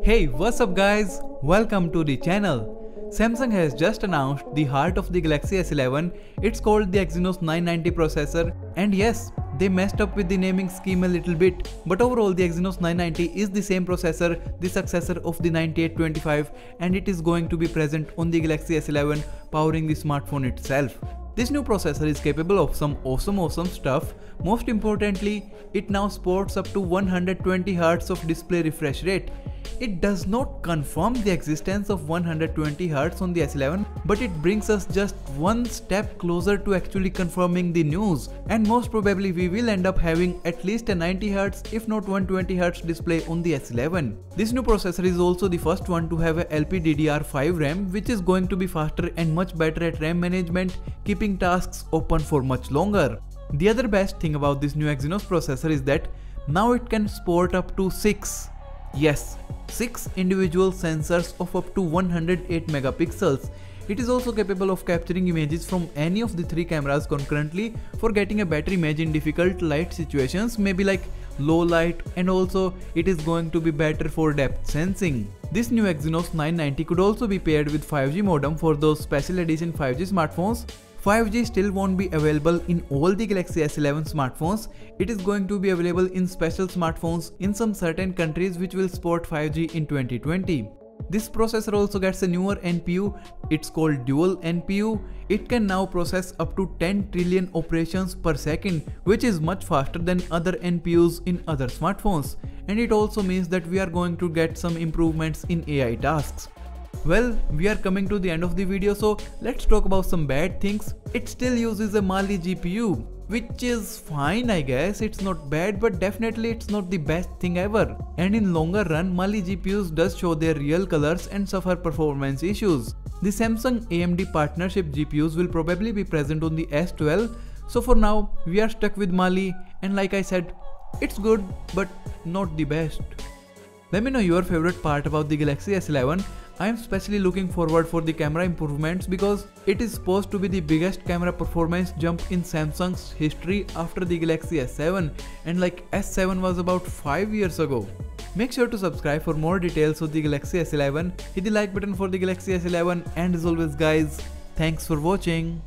Hey, what's up guys? Welcome to the channel. Samsung has just announced the heart of the Galaxy S11. It's called the Exynos 990 processor, and yes, they messed up with the naming scheme a little bit, but overall the Exynos 990 is the same processor, the successor of the 9825, and it is going to be present on the Galaxy S11 powering the smartphone itself. This new processor is capable of some awesome stuff. Most importantly, it now supports up to 120Hz of display refresh rate. It does not confirm the existence of 120Hz on the S11, but it brings us just one step closer to actually confirming the news, and most probably we will end up having at least a 90Hz if not 120Hz display on the S11. This new processor is also the first one to have a LPDDR5 RAM, which is going to be faster and much better at RAM management, keeping tasks open for much longer. The other best thing about this new Exynos processor is that now it can support up to 6 individual sensors of up to 108 megapixels. It is also capable of capturing images from any of the 3 cameras concurrently for getting a better image in difficult light situations, maybe like low light, and also it is going to be better for depth sensing. This new Exynos 990 could also be paired with 5G modem for those special edition 5G smartphones. 5G still won't be available in all the Galaxy S11 smartphones. It is going to be available in special smartphones in some certain countries which will support 5G in 2020. This processor also gets a newer NPU. It's called Dual NPU. It can now process up to 10 trillion operations per second, which is much faster than other NPUs in other smartphones. And it also means that we are going to get some improvements in AI tasks. Well, we are coming to the end of the video, so let's talk about some bad things. It still uses a Mali GPU, which is fine I guess. It's not bad, but definitely it's not the best thing ever. And in longer run, Mali GPUs does show their real colors and suffer performance issues. The Samsung AMD partnership GPUs will probably be present on the S12, so for now we are stuck with Mali, and like I said, it's good but not the best. Let me know your favorite part about the Galaxy S11. I am especially looking forward for the camera improvements because it is supposed to be the biggest camera performance jump in Samsung's history after the Galaxy S7, and like S7 was about 5 years ago. Make sure to subscribe for more details of the Galaxy S11, hit the like button for the Galaxy S11, and as always guys, thanks for watching.